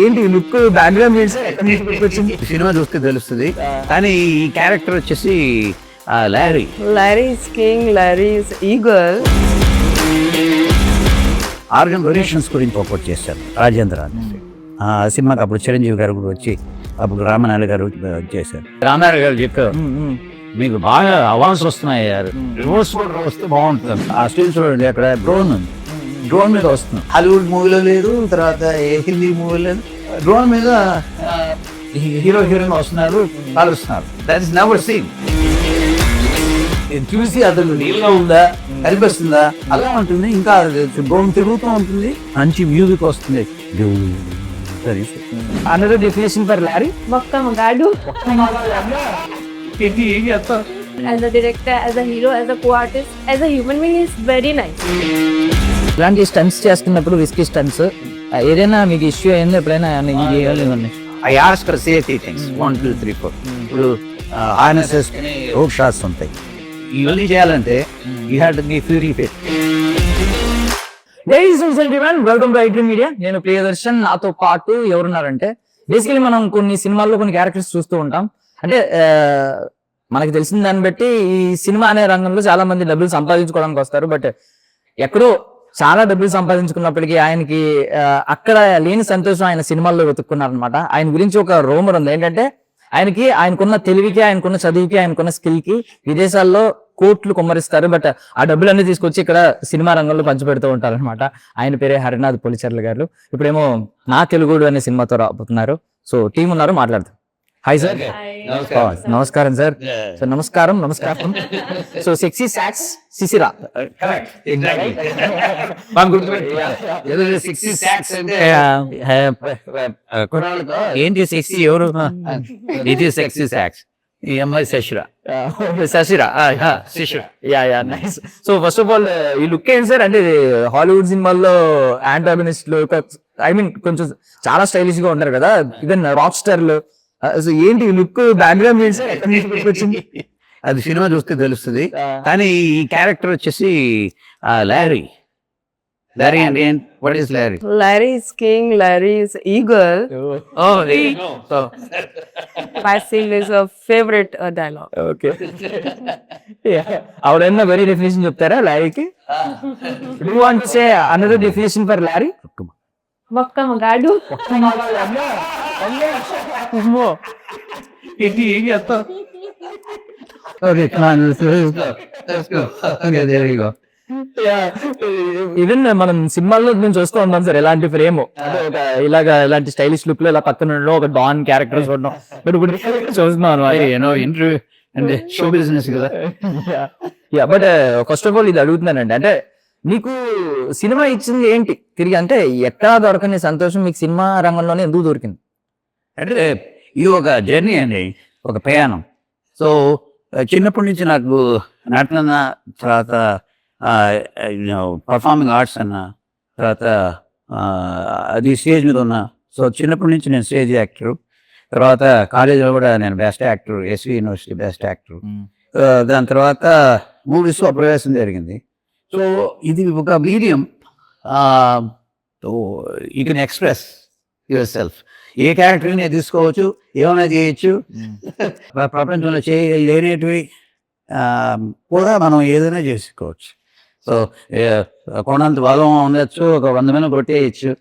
ఏంటి look background వచ్చింది cinema చూస్తే తెలుస్తుంది. కానీ ఈ క్యారెక్టర్ వచ్చేసి lorry. Larry is king, Larry is eagle. Organ donations గురించి ఒకటి చేశారు రాజేంద్ర అనేసి. ఆ సినిమాకి అప్పుడు చిరంజీవి గారు కూడా వచ్చి అప్పుడు రామనాయుడు గారు చేశారు. రామనాయుడు గారు చెప్పారు, మీకు బాగా అవార్డ్స్ వస్తున్నాయి, రివర్స్ కూడా వస్తే బాగుంటుంది. ఆ స్టిల్ చూడండి, అక్కడ డ్రోన్ ఉంది, డ్రోన్ మీద వస్తుంది. హాలీవుడ్ మూవీలో లేదు, తర్వాత హిందీ మూవీలో లేదు, డ్రోన్ మీద హీరో హీరోయిన్ వస్తున్నారు, కాలుస్తున్నారు. That is never seen. చూసి అతను నీళ్ళగా ఉందా కనిపిస్తుందా అలా ఉంటుంది. ఇంకా డ్రోన్ తిరుగుతూ ఉంటుంది, మంచి మ్యూజిక్ వస్తుంది. Another definition for Larry. Vakka Magadu. As a director, as a hero, as a co-artist, as a human being, is very nice. ఇలాంటి స్టంట్స్ చేస్తున్నప్పుడు రిస్కీ స్టంట్స్ ఏదైనా మీకు ఇష్యూ అయింది ఎప్పుడైనా? I ask for safety things 1 2 3 4. ఇప్పుడు హార్నెసెస్ road shots ఉంటాయి. ఇవన్నీ చేయాలంటే you have to be fully fit. Welcome to iDream media. నేను ప్రియదర్శన్. నాతో పాటు ఎవరున్నారంటే, బేసికలీ మనం కొన్ని సినిమాల్లో కొన్ని క్యారెక్టర్స్ చూస్తూ ఉంటాం. అంటే మనకి తెలిసిన దాన్ని బట్టి ఈ సినిమా అనే రంగంలో చాలా మంది డబ్బులు సంపాదించుకోవడానికి వస్తారు. బట్ ఎక్కడో చాలా డబ్బులు సంపాదించుకున్నప్పటికీ ఆయనకి అక్కడ లేని సంతోషం ఆయన సినిమాల్లో వెతుక్కున్నారనమాట. ఆయన గురించి ఒక రూమర్ ఉంది ఏంటంటే, ఆయనకున్న తెలివికి, ఆయనకున్న చదువుకి, ఆయనకున్న స్కిల్ కి విదేశాల్లో కోట్లు కుమ్మరిస్తారు. బట్ ఆ డబ్బులన్నీ తీసుకొచ్చి ఇక్కడ సినిమా రంగంలో పంచిపెడుతూ ఉంటారు అనమాట. ఆయన పేరే హరినాథ్ పోలిచర్ల గారు. ఇప్పుడేమో నా తెలుగుడు అనే సినిమాతో రాబోతున్నారు. సో టీం ఉన్నారు, మాట్లాడతాం. Hi sir. నమస్కారం సార్. సో నమస్కారం. So sexy socks సిసిరా. ఏంటి సెక్సీ ఎవరు? ఇది సెక్సీ సాక్స్. ఈ అమ్మాయి శశిరా. సో ఫస్ట్ ఆఫ్ ఆల్ ఈ లుక్ ఏంటి సార్? అంటే హాలీవుడ్ సినిమాల్లో యాంటాగనిస్ట్లు, ఐ మీన్ కొంచెం చాలా స్టైలిష్ గా ఉంటారు కదా, ఈవెన్ రాక్ స్టార్లు. ఏంటి లుక్ బ్యాక్గ్రౌండ్ వచ్చింది? అది సినిమా చూస్తే తెలుస్తుంది. కానీ ఈ క్యారెక్టర్ వచ్చేసి లారీ. లారీ అంటే what is lorry? Larry is king, Larry is eagle. Basil is a favorite dialogue. Okay. ఆవిడన్నా వెరీ డెఫినేషన్ చెప్తారా లారీకి? Do want say another definition for Larry? Vakka Magadu. Okay, come on, let's go. Okay, there you go. Even మనం సినిమాల్లో మేము చూస్తూ ఉంటాం sir, ఎలాంటి frame ఇలాంటి స్టైలిష్ లుక్ లో ఇలా పక్కన ఒక డాన్ క్యారెక్టర్ చూడడం. బట్ ఇప్పుడు చూస్తున్నాను ఇంటర్వ్యూ అంటే షో బిజినెస్ కదా. బట్ ఫస్ట్ ఆఫ్ ఆల్ ఇది అడుగుతున్నానండి, అంటే మీకు సినిమా ఇచ్చింది ఏంటి తిరిగి? అంటే ఎక్కడా దొరకని సంతోషం మీకు సినిమా రంగంలోనే ఎందుకు దొరికింది? అంటే ఇది ఒక జర్నీ అండి, ఒక ప్రయాణం. సో చిన్నప్పటి నుంచి నాకు నటన, తర్వాత పర్ఫార్మింగ్ ఆర్ట్స్ అన్న, తర్వాత అది స్టేజ్ మీద ఉన్నా. సో చిన్నప్పటి నుంచి నేను స్టేజ్ యాక్టర్. తర్వాత కాలేజీలో కూడా నేను best actor, SV university best actor. దాని తర్వాత మూవీస్లో ప్రవేశం జరిగింది. సో ఇది ఒక medium, you can express yourself. ఏ క్యారెక్టర్ని తీసుకోవచ్చు, ఏమైనా చేయొచ్చు. ప్రపంచంలో లేనేటివి కూడా మనం ఏదైనా చేసుకోవచ్చు. సో కొండంత బలం ఉండొచ్చు, ఒక 100 మంది కొట్టేయచ్చు.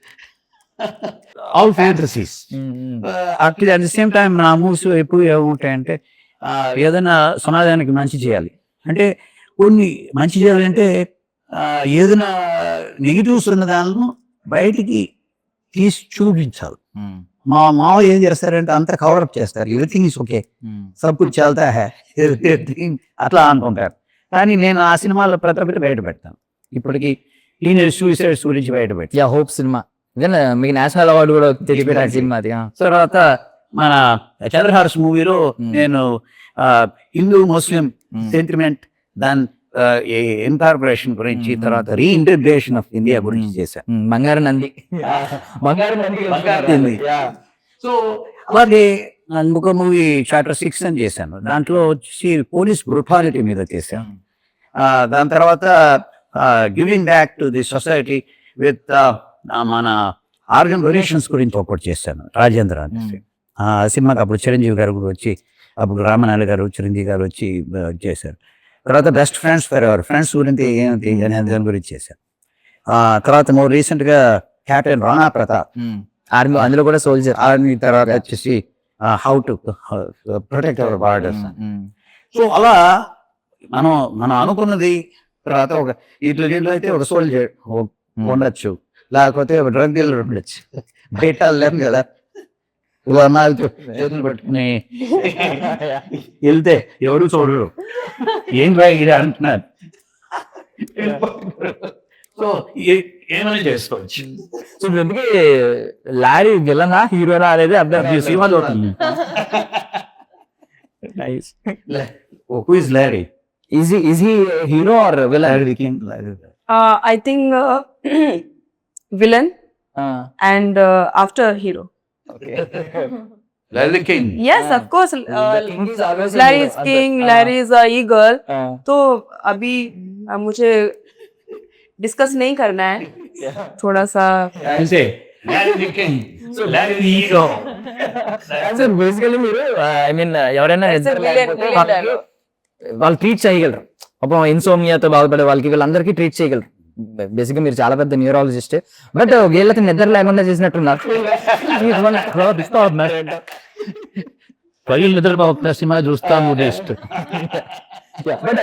All fantasies. At the same time నా మూవ్స్ ఎప్పుడు ఏముంటాయంటే, ఏదైనా సమాజానికి మంచి చేయాలి అంటే, కొన్ని మంచి చేయాలంటే ఏదైనా నెగిటివ్స్ ఉన్న దానిలో బయటికి తీసి చూపించాలి. మా మావ ఏం చేస్తారంటే అంతా కవరప్ చేస్తారు. ఎవ్రీథింగ్ ఇస్ ఓకే, సబ్ కుచ్ చల్తా హై, అట్లా అనుకుంటారు. కానీ నేను ఆ సినిమాలో ప్రతి ఒక్కటి బయట పెడతాను. ఇప్పటికి టీనేజ్ సూసైడ్స్ గురించి బయట పెడతాను. హోప్ సినిమా మీకు నేషనల్ అవార్డు కూడా తెలియపెట్టాను సినిమా అది. తర్వాత మన చంద్రహార్స్ మూవీలో నేను హిందూ ముస్లిం సెంటిమెంట్, దాని ఇన్కార్పొరేషన్ గురించి, తర్వాత రీఇంటగ్రేషన్ ఆఫ్ ఇండియా గురించి చేశాను. బంగారు నంది. సో అలాగే ఇంకొక మూవీ చాప్టర్ 6 అని చేశాను. దాంట్లో వచ్చి పోలీస్ బ్రూటాలిటీ మీద చేశాను. దాని తర్వాత giving back to the society with మన ఆర్గన్ డొనేషన్స్ గురించి ఒకటి చేశాను, రాజేంద్ర అనేసి. ఆ సినిమాకి అప్పుడు చిరంజీవి గారు కూడా వచ్చి, అప్పుడు రామనాయుడు గారు చిరంజీవి గారు వచ్చి చేశారు. తర్వాత best friends for ever, friends గురించి ఏంటి అనే దాని గురించి చేశాను. తర్వాత మోర్ రీసెంట్ గా కెప్టెన్ రాణా ప్రతాప్, ఆర్మీ, అందులో కూడా సోల్జర్. ఆర్మీ. తర్వాత వచ్చేసి how to protect our borders. So అలా మనం అనుకున్నది, తర్వాత ఒక ఇట్లా అయితే ఒక సోల్జర్ ఉండొచ్చు, లేకపోతే ఒక డ్రగ్ డీలర్ ఉండొచ్చు. బయట వెళ్ళలేము కదా, అన్నాలతో చేతులు పట్టుకుని వెళ్తే ఎవరు చూడరు, ఏం ఇది అంటున్నారు. సో ఏమైనా చేసుకోవచ్చు. సో అందుకే లారీ విలనా హీరోనా అనేది అర్థం ఈ సినిమా చూడండి. Who is Larry? Is he hero or villain? Larry the King. I think villain and after hero. Larry the King. Yes, of course. Larry is king, Larry is a eagle. तो अभी मुझे discuss नहीं करना है, थोड़ा सा. I say Larry the King. So Larry the Ego. Basically మీరు I mean ఎవరైనా It's a villain dialogue. వాళ్ళు ట్రీట్ చేయగలరు. పాపం ఇన్సోమియాతో బాధపడే వాళ్ళకి వీళ్ళందరికీ ట్రీట్ చేయగలరు. బేసిక్ గా మీరు చాలా పెద్ద న్యూరాలజిస్ట్, బట్ వీళ్ళకి నిద్ర లేకుండా చేసినట్టున్నారు. పగిలి నిద్రపోతున్న సినిమా చూస్తాను నెక్స్ట్. బట్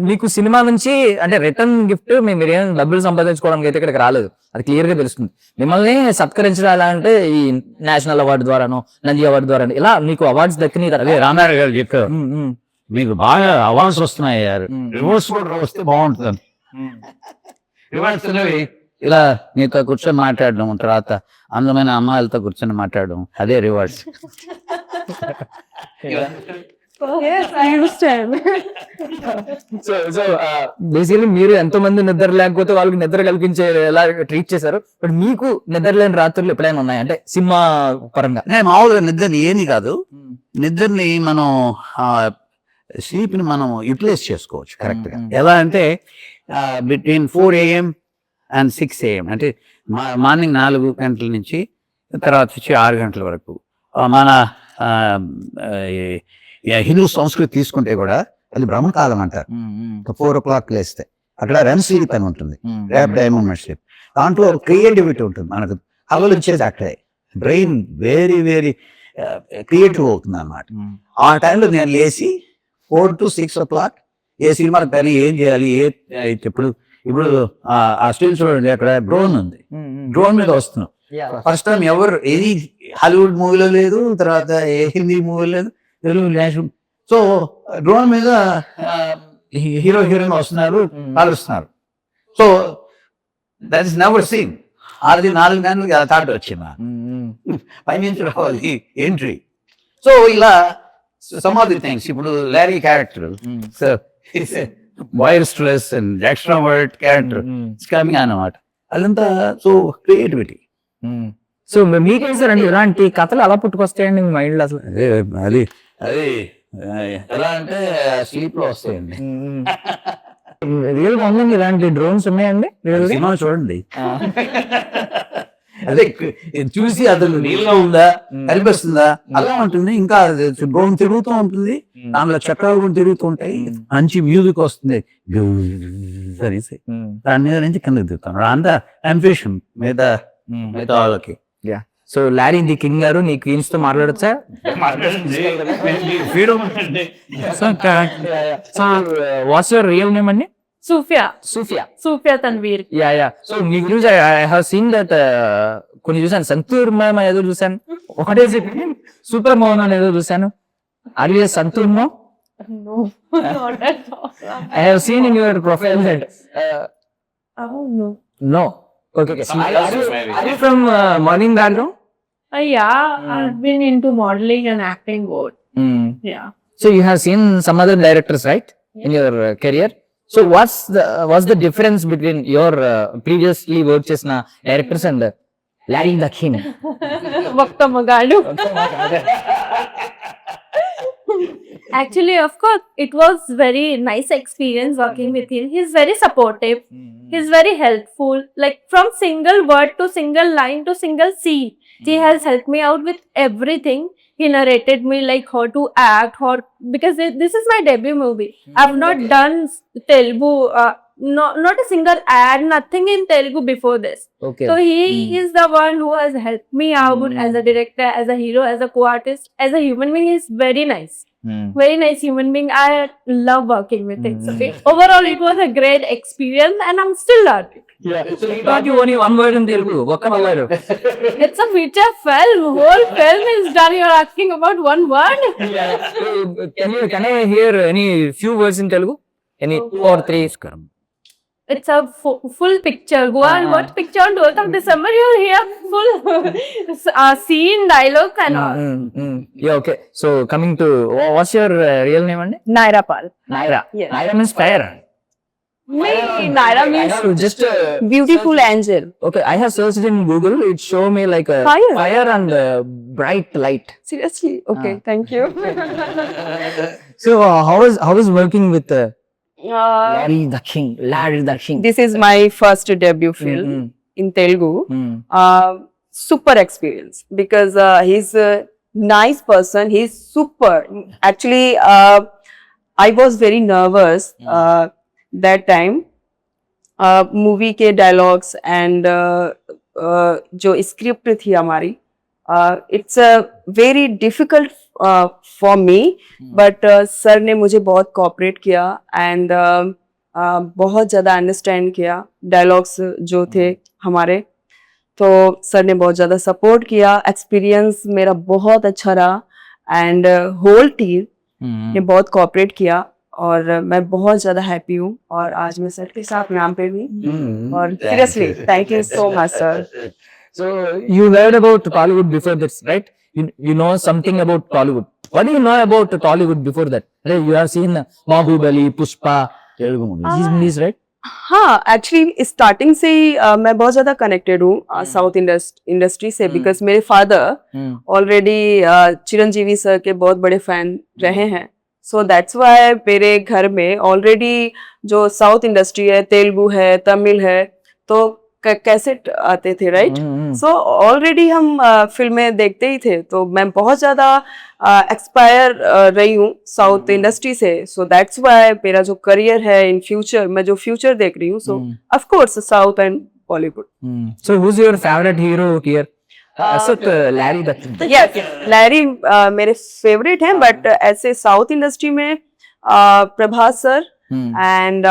నీకు సినిమా నుంచి అంటే రిటర్న్ గిఫ్ట్ మీరు ఏం డబ్బులు సంపాదించుకోవడానికి అయితే ఇక్కడికి రాలేదు, అది క్లియర్ గా తెలుస్తుంది. మిమ్మల్ని సత్కరించడం ఎలా అంటే ఈ నేషనల్ అవార్డు ద్వారానో, నంది అవార్డు ద్వారా ఇలా నీకు అవార్డ్స్ దక్కినాయి. అదే రామారావు గారు చెప్పారు, మీకు బాగా అవార్డ్స్ వస్తున్నాయి, రివార్డ్స్ కూడా వస్తే బాగుంటుంది. రివార్డ్స్ ఇలా నీతో కూర్చొని మాట్లాడడం, తర్వాత అందమైన అమ్మాయిలతో కూర్చొని మాట్లాడడం, అదే rewards. Yes, I understand. So basically మీరు ఎంతో మంది నిద్ర లేకపోతే వాళ్ళకి నిద్ర కల్పించే ఎలా ట్రీట్ చేశారు, బట్ మీకు నిద్ర లేని రాత్రులు ఎప్పుడైనా ఉన్నాయి అంటే సినిమా పరంగా? మామూలుగా నిద్రని ఏమి కాదు, నిద్రని మనం స్లీప్ ని మనం యూటిలైజ్ చేసుకోవచ్చు కరెక్ట్ గా. ఎలా అంటే బిట్వీన్ 4 AM and 6 AM, అంటే మార్నింగ్ 4 గంటల నుంచి తర్వాత వచ్చి 6 గంటల వరకు. మన హిందూ సంస్కృతి తీసుకుంటే కూడా అది బ్రహ్మకాలం అంటారు. 4 o'clock లేస్తే అక్కడ రెమ్ స్లీప్ అని ఉంటుంది, ర్యాప్ డైమండ్ స్లీప్. దాంట్లో క్రియేటివిటీ ఉంటుంది, మనకు ఆలోచించేది అక్కడే. బ్రెయిన్ వెరీ వెరీ క్రియేటివ్ అవుతుంది అన్నమాట. ఆ టైంలో నేను లేచి 4 to 6 o'clock ఏ సినిమా కానీ ఏం చేయాలి, ఇప్పుడు ఆ స్టిల్ చూడండి, అక్కడ డ్రోన్ ఉంది, డ్రోన్ మీద వస్తున్నాం. ఫస్ట్ టైం ఎవరు ఏది హాలీవుడ్ మూవీలో లేదు, తర్వాత ఏ హిందీ మూవీ లేదు, తెలుగు నేషనల్. సో డ్రోన్ మీద హీరో హీరోయిన్ వస్తున్నారు, కలుస్తున్నారు. So that is never seen. 4 గంటలకి థాట్ వచ్చిందా, పైనుంచి రావాలి ఎంట్రీ. సో ఇలా సమ్ ఆఫ్ ది థింగ్స్. ఇప్పుడు Larry character wire stress and extrovert character coming అన్నమాట. అదంతా సో క్రియేటివిటీ. సో మీకేం సార్ అండి ఇలాంటి కథలు అలా పుట్టుకొస్తాయండి మీ మైండ్ లో అసలు? అది ఎలా అంటే స్లీప్ లో వస్తాయండి. రియల్ గా ఉందండి ఇలాంటి డ్రోన్స్ ఉన్నాయండి సినిమా చూడండి. అదే చూసి అతను నీళ్ళలో ఉందా కనిపిస్తుందా అలా ఉంటుంది. ఇంకా డ్రోన్ తిరుగుతూ ఉంటుంది, దానిలో చక్రాలు కూడా తిరుగుతూ ఉంటాయి, మంచి మ్యూజిక్ వస్తుంది అనేసి దాని మీద నుంచి కిందకి దిగుతాను. అంతా కన్ఫ్యూషన్ మీద వాళ్ళకి. సో లారీ ది కింగ్ గారు నీ క్వీన్స్ తో మాట్లాడచ్చా? వాట్స్ యువర్ రియల్ నేమ్ అండి? Sufia Tanveer. యా సో మీ గురించి ఐ హావ్ సీన్ దట్ కొన్ని చూసాను, సంతూర్ మ్యామ్ ఏదో చూసాను, ఒకటే సూపర్ మోహన్ అని ఏదో చూసాను. ఆర్ యు సంతూర్ మో? No, not at all. I have seen in your profile that Oh no. no. Okay. Are you from modeling background? Yeah, I've been into modeling and acting both. Yeah. So you have seen some other directors, right, in your career? So what's the difference between your previously worked chesna directors and Larry the King? Vakta Magalu. Actually, of course, it was very nice experience working with him. He's very supportive. He's very helpful. Like from single word to single line to single scene, he has helped me out with everything. He narrated me like how to act, because this is my debut movie. I've not done Telugu, not a single ad, nothing in Telugu before this. Okay So he is the one who has helped me out as a director, as a hero, as a co-artist, as a human being. He's very nice. Very nice human being. I love working with him. So overall, it was a great experience, and I'm still learning. you only one word in Telugu. ఒక్క word. It's a feature film. Whole film is done. You're asking about one word. Can I hear any few words in Telugu? Any 2 or 3? It's a full picture. Go and watch picture on 12th of December. You'll hear full scene, dialogue, and all. Yeah, okay. So coming to what's your real name andi? Naira Pal. Naira. Yes. Naira means fire. Naira means Just beautiful angel. okay. I have searched in Google. It show me like a Fire. and bright light. Seriously? Okay, thank you. So how is working with Larry the King? Larry the King. This is my first debut film in Telugu. Super experience because he's a nice person. He's super. Actually, I was very nervous that time. Movie के dialogues and जो script थी हमारी, it's a very difficult for me, but sir ने मुझे बहुत cooperate किया and बहुत ज़्यादा understand किया dialogues जो थे हमारे, तो सर ने बहुत ज़्यादा support किया. Experience मेरा बहुत अच्छा रहा and whole team ने बहुत cooperate किया और मैं बहुत ज़्यादा हैप्पी हूँ और आज मैं सर के साथ नाम पे भी और seriously thank you so much sir. So you heard about Tollywood before this, right? You know something about Tollywood. What do you know about Tollywood before that? You have seen Bahubali, Pushpa, Telugu movie these movies, right? हाँ actually starting से ही मैं बहुत ज़्यादा connected हूँ south industry से because मेरे father already Chiranjeevi sir के बहुत बड़े फैन रहे हैं. सो दैट्स वाई मेरे घर में ऑलरेडी जो साउथ इंडस्ट्री है, तेलुगु है, तमिल है, तो कैसेट आते थे राइट. सो ऑलरेडी हम फिल्में देखते ही थे, तो मैं बहुत ज्यादा एक्सपायर रही हूँ साउथ इंडस्ट्री से. सो दैट्स वाई मेरा जो करियर है इन फ्यूचर, मैं जो फ्यूचर देख रही हूँ, सो of course south and Bollywood. So who's your favorite hero here? Except Larry the King. Yes Larry मेरे फेवरेट हैं, बट ऐसे साउथ इंडस्ट्री में प्रभास सर एंड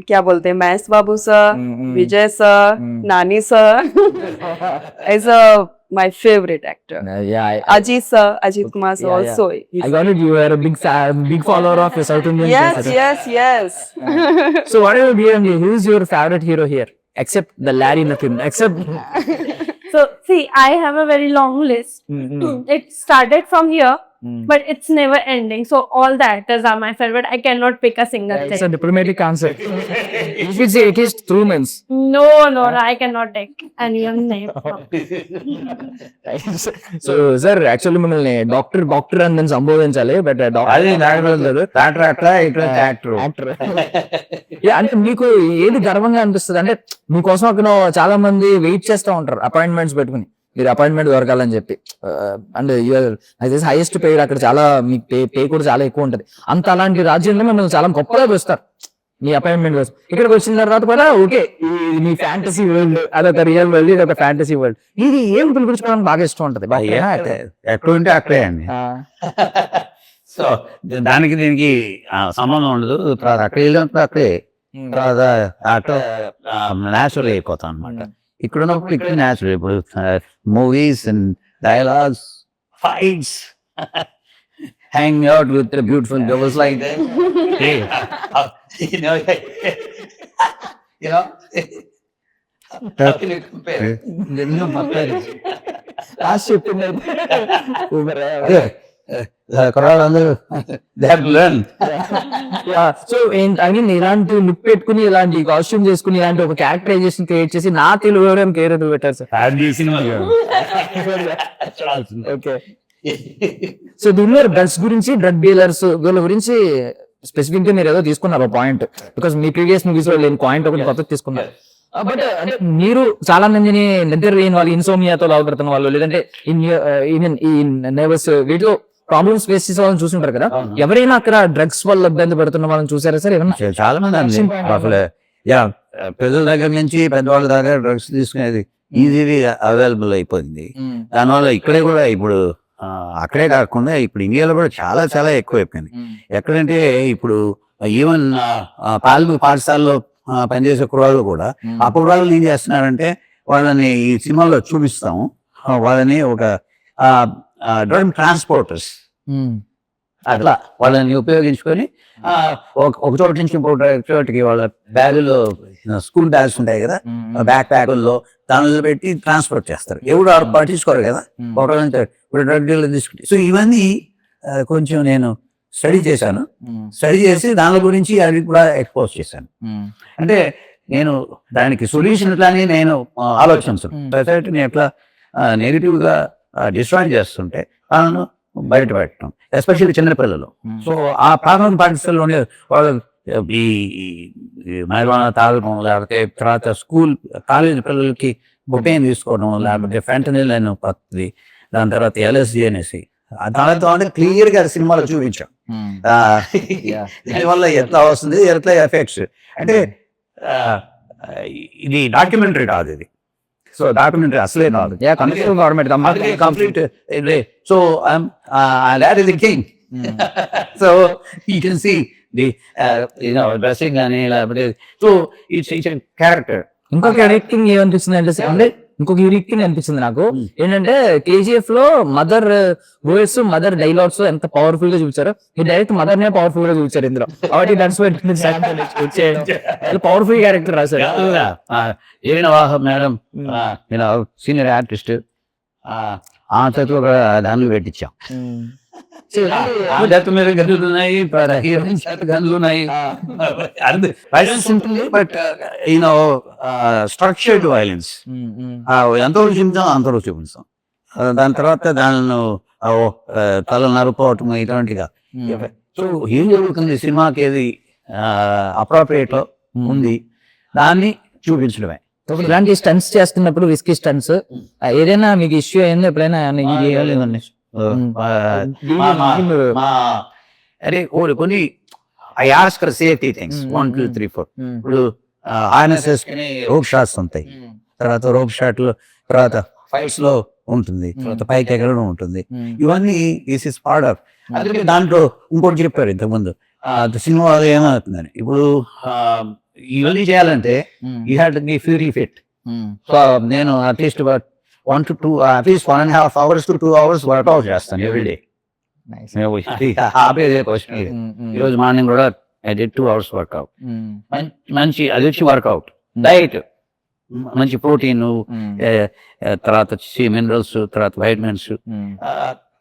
क्या बोलते हैं महेश बाबू सर, विजय सर, नानी sir is my favourite actor. Yeah, Ajit sir, Ajit Kumar sir also. I got it. You are a big follower of South Indian. Yes, yes, yes. So whatever BMG, who is your favorite hero here? Except the Larry Nathan. Except. So see, I have a very long list. It started from here, but it's never ending. So all the actors are my favorite. I cannot pick a single It's a thing. diplomatic answer. You should say it is true means. No, I cannot take any name. So sir, actually మిమ్మల్ని doctor అని నేను సంబోధించాలి, but అది doctor అట్లా ఇట్లా actor. అంటే మీకు ఏది గర్వంగా అనిపిస్తుంది అంటే మీకోసం అక్కడ చాలా మంది వెయిట్ చేస్తూ ఉంటారు అపాయింట్మెంట్స్ పెట్టుకుని, మీరు అపాయింట్మెంట్ దొరకాలని చెప్పి. అండ్ అది హైయెస్ట్ పేడ్ అక్కడ, చాలా మీకు పే కూడా చాలా ఎక్కువ ఉంటది. అంత అలాంటి రాజ్యంలో మిమ్మల్ని చాలా గొప్పగా పిలుస్తారు మీ అపాయింట్మెంట్ కోసం. ఇక్కడికి వచ్చిన తర్వాత కూడా ఓకే మీ ఫ్యాంటసీ వరల్డ్, అదొక రియల్ వరల్డ్, ఇదొక ఫ్యాంటసీ వరల్డ్, ఇది ఏం పిలిపించుకోవడానికి బాగా ఇష్టం ఉంటది. ఎక్కడ ఉంటే అక్కడే అండి. సో దానికి దీనికి సంబంధం ఉండదు. తర్వాత అక్కడ వెళ్ళినప్పుడు అక్కడే, తర్వాత అక్కడ న్యాచురల్ అయిపోతాం అనమాట. ఇక్కడ ఉన్నప్పుడు ఇక్కడ న్యాచురల్. ఇప్పుడు movies and dialogues, fights, hanging out with the beautiful girls like that. Hey, you know, how can you compare? అందరూ they have to learn. So I mean ఇలాంటి లుక్ పెట్టుకుని, ఇలాంటి కాస్ట్యూమ్ చేసుకుని, ఇలాంటి ఒక క్యారెక్టరైజేషన్ క్రియేట్ చేసి నా తెలుగు ఎవరైనా కేర్ పెట్టారు సార్. సినిమా ఓకే సో దీనిలో డ్రగ్స్ గురించి, డ్రగ్ డీలర్స్ వీళ్ళ గురించి స్పెసిఫిక్ గా మీరు ఏదో తీసుకున్నారు point, because me previous movies లో లేని పాయింట్ ఒకటి కొత్త తీసుకున్నారు. బట్ అంటే మీరు చాలా మందిని నిద్ర లేని వాళ్ళు, ఇన్సోమియాతో బాధపడుతున్న వాళ్ళు, లేదంటే ఈవెన్ ఈ నర్వస్ వీటిలో ప్రాబ్లమ్స్ ఫేస్ చేసే వాళ్ళని చూసుంటారు కదా, ఎవరైనా అక్కడ డ్రగ్స్ వల్ల ఇబ్బంది పడుతున్న వాళ్ళని చూసారా సార్ ఏమన్నా? చాలా మంది అండి అసలు. యా, పిల్లల దగ్గర నుంచి పెద్దవాళ్ళ దగ్గర డ్రగ్స్ తీసుకునేది ఈజీగా అవైలబుల్ అయిపోయింది. దానివల్ల ఇక్కడే కూడా ఇప్పుడు అక్కడే కాకుండా ఇప్పుడు ఇండియాలో కూడా చాలా చాలా ఎక్కువ అయిపోయింది. ఎక్కడంటే ఇప్పుడు ఈవెన్ పాఠశాలలో పనిచేసే కుర్రాళ్ళు కూడా ఆ కుర్రాళ్ళు ఏం చేస్తున్నారంటే వాళ్ళని ఈ సినిమాలో చూపిస్తాము, వాళ్ళని ఒక డ్రగ్ ట్రాన్స్పోర్టర్స్ అట్లా వాళ్ళని ఉపయోగించుకొని ఒక చోట నుంచి ఇంకొక చోటికి వాళ్ళ బ్యాగులో స్కూల్ బ్యాగ్స్ ఉంటాయి కదా, బ్యాక్ ప్యాకుల్లో దానిలో పెట్టి ట్రాన్స్పోర్ట్ చేస్తారు. ఎవరు పట్టించుకోరు కదా, ఇప్పుడు డ్రగ్ డీలర్ తీసుకుంటే. సో ఇవన్నీ కొంచెం నేను స్టడీ చేశాను. స్టడీ చేసి దాని గురించి అది కూడా ఎక్స్పోజ్ చేశాను. అంటే నేను దానికి సొల్యూషన్ ఎట్లానే నేను ఆలోచించాను. సొసైటీని ఎట్లా నెగిటివ్ గా డిస్ట్రాయ్ చేస్తుంటే వాళ్ళను బయట పెట్టడం, ఎస్పెషల్లీ చిన్నపిల్లలు. సో ఆ ప్రాథమిక పాఠశాలలోనే వాళ్ళు ఈ marijuana తాగడం, లేకపోతే తర్వాత స్కూల్ కాలేజ్ పిల్లలకి బొపేన్ తీసుకోవడం, లేకపోతే ఫెంటనిల్ అని పద్ధతి, దాని తర్వాత LSD అనేసి దానితో క్లియర్ గా సినిమాలో చూపించాం. దానివల్ల ఎట్లా వస్తుంది, ఎట్లా ఎఫెక్ట్స్. అంటే ఇది డాక్యుమెంటరీ కాదు, ఇది సో డాక్యుమెంటరీ అసలే కాదు, complete. So that is the king. So you can see the dressing కానీ లేకపోతే సో it's a character. ఇంకొక ఎడిటింగ్ ఏమనిపిస్తుంది అంటే ఇంకొక యూనిక్ థింగ్ అనిపిస్తుంది నాకు ఏంటంటే, KGF లో మదర్ వర్డ్స్, మదర్ డైలాగ్స్ ఎంత పవర్ఫుల్ గా చూపించారు. మీరు డైరెక్ట్ మదర్ నే పవర్ఫుల్ గా చూపించారు ఇందులో, కాబట్టి పవర్ఫుల్ క్యారెక్టర్ రాశారు. వాహ మేడం సీనియర్ ఆర్టిస్ట్ ఆ చేతిలో ఒక దానిలో పెట్టించాం. మీద గన్నులు ఉన్నాయి, గన్నులు ఉన్నాయి. సింపుల్ బట్ స్ట్రక్చర్డ్ వైలెన్స్ ఎంతవరకు చూపించాం అంతవరకు చూపించాం. దాని తర్వాత దానిలో తల నరుకోవటం ఇటువంటిగా. సో ఏం జరుగుతుంది, సినిమాకి ఏది అప్రోప్రియేట్ ఉంది దాన్ని చూపించడమే. ఇలాంటి స్టంట్స్ చేస్తున్నప్పుడు, విస్కీ స్టంట్స్ ఏదైనా మీకు ఇష్యూ అయింది ఎప్పుడైనా? అరే కొన్ని ఐ ఆస్క్ సేఫ్టీ థింగ్స్ 1 2 3 4. ఇప్పుడు harness వేసుకుని రోప్ షాట్స్ ఉంటాయి, తర్వాత రోప్ షాట్ లో తర్వాత ఫైట్స్ లో ఉంటుంది, తర్వాత పైకి ఎగరడం ఉంటుంది. ఇవన్నీ దిస్ ఇస్ పార్ట్ ఆఫ్. అందుకే దాంట్లో ఇంకోటి చెప్పారు ఇంతకుముందు సినిమా ఏమవుతుందని. ఇప్పుడు ఇవన్నీ చేయాలంటే you have to be fully fit. So నేను at least 1 to 2 at least 1.5 hours to 2 hours workout చేస్తాను ఎవ్రీడే. ఈరోజు మార్నింగ్ కూడా I did 2 hours వర్కౌట్. మంచి అది వచ్చి వర్కౌట్, డైట్ మంచి ప్రోటీన్, తర్వాత వచ్చి మినరల్స్, తర్వాత వైటమిన్స్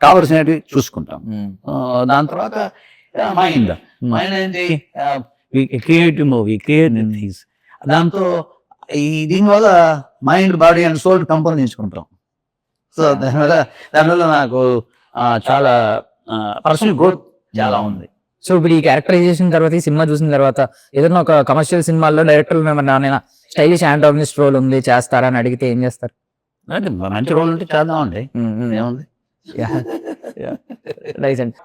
కావలసినవి చూసుకుంటాం. దాని తర్వాత మైండ్ ఏంటి, క్రియేటివ్ థింగ్స్. దాంతో దీనివల్ల మైండ్, బాడీ అండ్ సోల్ పెంపొందించుకుంటాం. సో దానివల్ల నాకు చాలా పర్సనల్ గ్రోత్ చాలా ఉంది. సో ఇప్పుడు ఈ క్యారెక్టరైజేషన్ తర్వాత, ఈ సినిమా చూసిన తర్వాత ఏదైనా ఒక కమర్షియల్ సినిమాల్లో డైరెక్టర్ స్టైలిష్ యాంటాగనిస్ట్ రోల్ ఉంది చేస్తారా అని అడిగితే ఏం చేస్తారు? మంచి రోల్ ఉంటే చేద్దామండి, ఏముంది.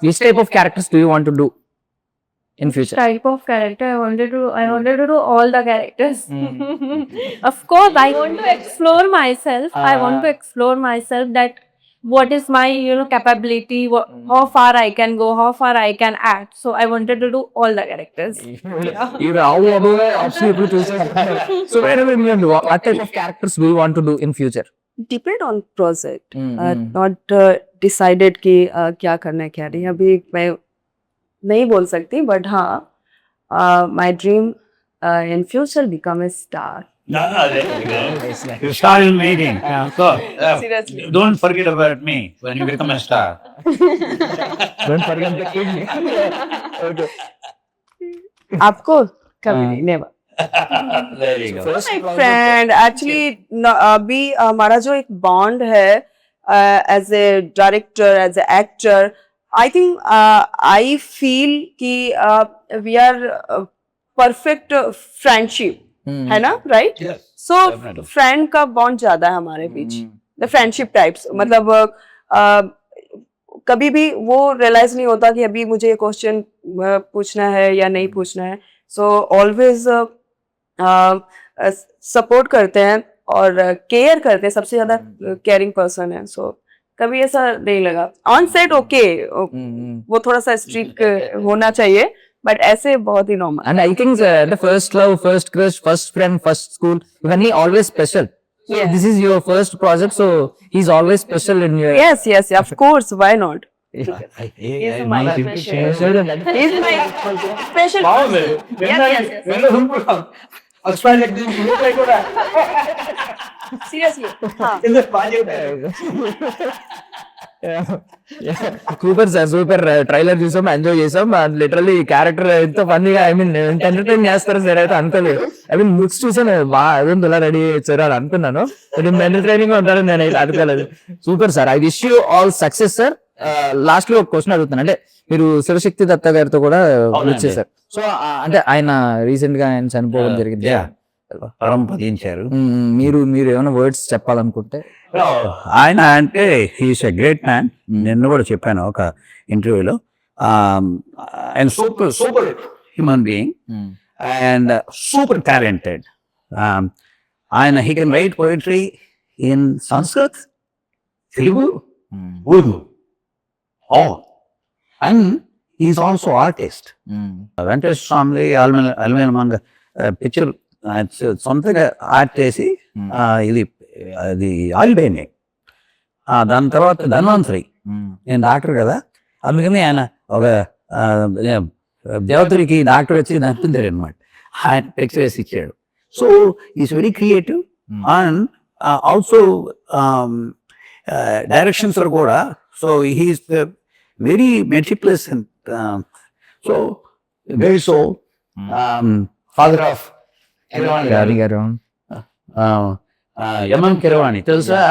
Which type of characters do you want to do in future? Type of character I wanted to do all the characters. Of course I want to explore myself. I want to explore myself, that what is my capability, how far I can go, how far I can act. So I wanted to do all the characters. So what type of characters do you want to do in future? Depend on project. Not decided कि क्या करना है क्या नहीं, अभी मैं नहीं बोल सकती, but हाँ my dream in future become a star. You start in making. So Seriously. don't forget about me when you become a star. Don't forget the kid. Okay. आपको कभी नहीं, never. There you go. My friend, actually अभी हमारा जो एक bond है, as a director, as an actor, I think I feel ki we are perfect friendship, है ना, right? Yes. So Definitely. friend का bond ज्यादा है हमारे बीच, the friendship types, मतलब कभी भी वो realize नहीं होता कि अभी मुझे ये question पूछना है या नहीं पूछना है, so always support करते हैं और care करते हैं, सबसे ज्यादा caring person है, so कभी ऐसा नहीं लगा. On set okay, वो थोड़ा सा strict होना चाहिए, but ऐसे बहुत ही normal. And I think the first love, first crush, first friend, first school, ఇవన్నీ always special. So Yeah. this is your first project, so he's always special in your. Yes, of course, why not? He's He's my special. He's my special. Seriously. हाँ. Super sir, super. Trailer చూసాం, enjoy చేసాం. Literally character ఎంత ఫన్నీగా, I mean ఎంత entertain చేస్తారు sir అయితే అనుకోలేదు. I mean looks చూసాను, బాగా ఇలా రెడీ చేశారు అని అనుకున్నాను. ఎంటర్టైనింగ్ గా ఉంటారని నేను అయితే అనుకోలేదు. Super sir, I wish you all success sir. Last లో ఒక క్వశ్చన్ అడుగుతాను, అంటే మీరు శివశక్తి దత్త గారితో కూడా వచ్చేసారు. సో అంటే ఆయన రీసెంట్ గా ఆయన చనిపోవడం జరిగింది. పరంపదించారు. మీరు ఏమైనా వర్డ్స్ చెప్పాలనుకుంటే? ఆయన అంటే హీస్ ఎ గ్రేట్ మ్యాన్. నిన్న కూడా చెప్పాను ఒక ఇంటర్వ్యూలో. ఆయన super human being and super talented. ఆయన he can write poetry in Sanskrit, Telugu, Urdu, all. And he's also artist. Venkateswara Swamy Alamelumanga picture సొంతగా ఆర్ట్ చేసి ఇది అది ఆయిల్ పెయింటింగ్. దాని తర్వాత ధన్వంతరి, నేను డాక్టర్ కదా, అందుకని ఆయన ఒక దేవతరికి డాక్టర్ వచ్చి నచ్చుతాడు అనమాట. ఆయన పిక్చర్ వేసి ఇచ్చాడు. So is very creative and also directions కూడా. So he's very meticulous and so very soul. Father of గారి గారు ఎంఎం కిరవాణి తెలుసా?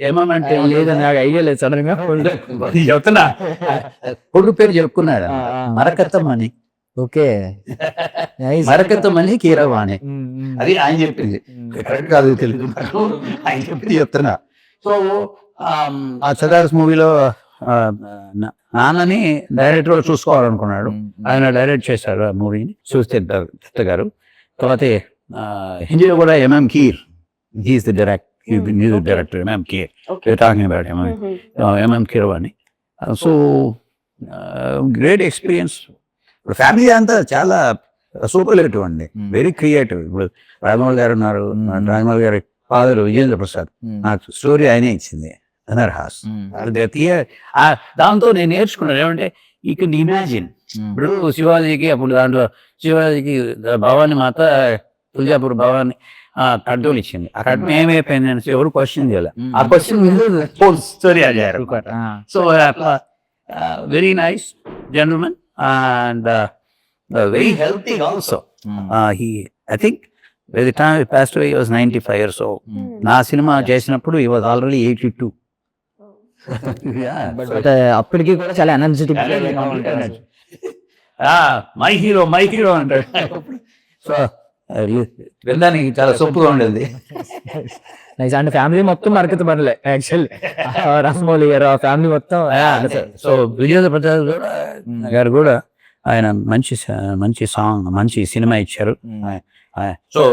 ఎంఎం అంటే లేదని నాకు ఐడియా లేదు సడన్ గా. చెప్తున్నా, కొడుకు పేరు చెప్పుకున్నాడు, మరకత్తమని. ఓకే, మరకత్తమని కీరవాణి. అది ఆయన చెప్పింది, కరెక్ట్ కాదు తెలుగు, ఆయన చెప్పింది చెప్తున్నా. సో ఆ చదార్స్ మూవీలో నాన్నని డైరెక్టర్ చూసుకోవాలనుకున్నాడు, ఆయన డైరెక్ట్ చేశారు ఆ మూవీని, చూస్తే దత్త గారు. తర్వాత హిందీలో కూడా ఎంఎం కీర్, హీస్ ది డైరెక్టర్ ఎంఎం కీర్, talking about MM Keeravani. So great experience. ఇప్పుడు ఫ్యామిలీ అంతా చాలా సూపర్లేటివ్ అండి, వెరీ క్రియేటివ్. ఇప్పుడు రాజమౌళి గారు ఉన్నారు, రాజమౌళి గారి ఫాదర్ విజేంద్ర ప్రసాద్, నాకు స్టోరీ ఆయనే ఇచ్చింది, అనర్హాస్. దాంతో నేను నేర్చుకున్నాను ఏమంటే, యూ కెన్ ఇమాజిన్. ఇప్పుడు శివాజీకి అప్పుడు దాంట్లో శివాజీకి భవాని మాత తులజాపూర్ భవాని కడ్డోలు ఇచ్చింది. ఆ కడ్డం ఏమైపోయింది ఎవరు క్వశ్చన్ చేయాలి, ఆ క్వశ్చన్ స్టోరీ అయ్యారు. So very nice gentlemen and very healthy also. I think by the time he passed away, he was 95 years old. నా సినిమా చేసినప్పుడు he was already 82. బట్ అప్పటికి కూడా చాలా ఎనర్జెటిక్. మై హీరో అంటాడు. So వెళ్ళడానికి చాలా సొప్పుగా ఉండేది. నైస్. అంటే ఫ్యామిలీ మొత్తం మరకత పనులే యాక్చువల్లీ. రాజమౌళి గారు ఆ ఫ్యామిలీ మొత్తం. సో విజేంద్ర ప్రసాద్ గారు కూడా ఆయన మంచి సాంగ్, మంచి సినిమా ఇచ్చారు. So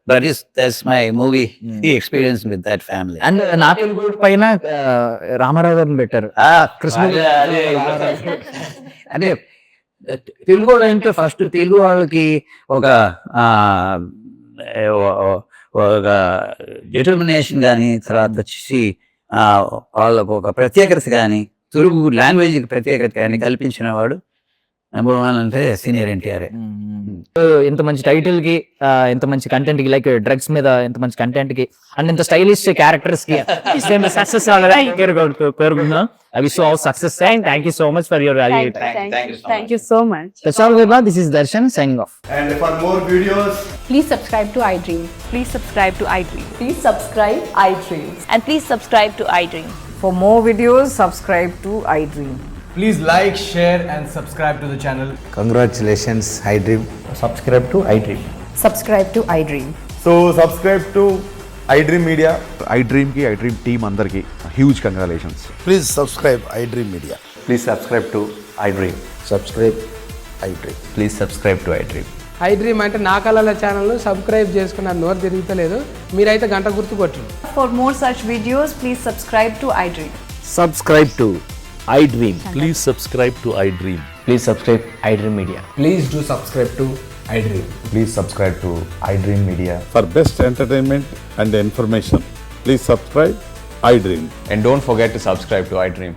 that's my movie experience with that family. And నా తెలుగు పైన రామారావు గారిని పెట్టారు. అంటే తెలుగు అంటే ఫస్ట్ తెలుగు వాళ్ళకి ఒక డిటర్మినేషన్ కానీ, తర్వాత వచ్చేసి వాళ్ళకు ఒక ప్రత్యేకత కానీ, తెలుగు లాంగ్వేజ్ ప్రత్యేకత కానీ కల్పించిన వాడు నెంబర్ 1 అంటే సీనియర్ ఎన్టీఆర్. ఇంత మంచి టైటిల్ కి, ఇంత మంచి కంటెంట్ కి, లైక్ డ్రగ్స్ మీద ఇంత మంచి కంటెంట్ కి అండ్ ఇంత స్టైలిష్ క్యారెక్టర్స్ కి success పేర్కొందాం. I wish you all success and thank you so much for your valuable time. Thank you so much. That's all, Vibha. This is Darshan signing off. And for more videos, Please subscribe to iDream. Please subscribe to iDream. Please subscribe iDream. And please subscribe to iDream. For more videos, subscribe to iDream. Please like, share, and subscribe to the channel. Congratulations, iDream. Subscribe to iDream. Subscribe to iDream. So subscribe to iDream Media. iDream ki iDream team అందరికి huge congratulations. Please subscribe iDream Media. Please subscribe to iDream. Subscribe iDream. Please subscribe to iDream. iDream అంటే నా కళల ఛానల్ను subscribe చేసుకున్నారు, నోరు తిరుగుతలేదు. మీరైతే గంట గుర్తు కొట్టండి. For more such videos, please subscribe to iDream. Subscribe to iDream. Please subscribe to iDream. Please subscribe iDream Media. Please do subscribe to iDream. Please subscribe to iDream Media. For best entertainment and information, please subscribe iDream. And don't forget to subscribe to iDream.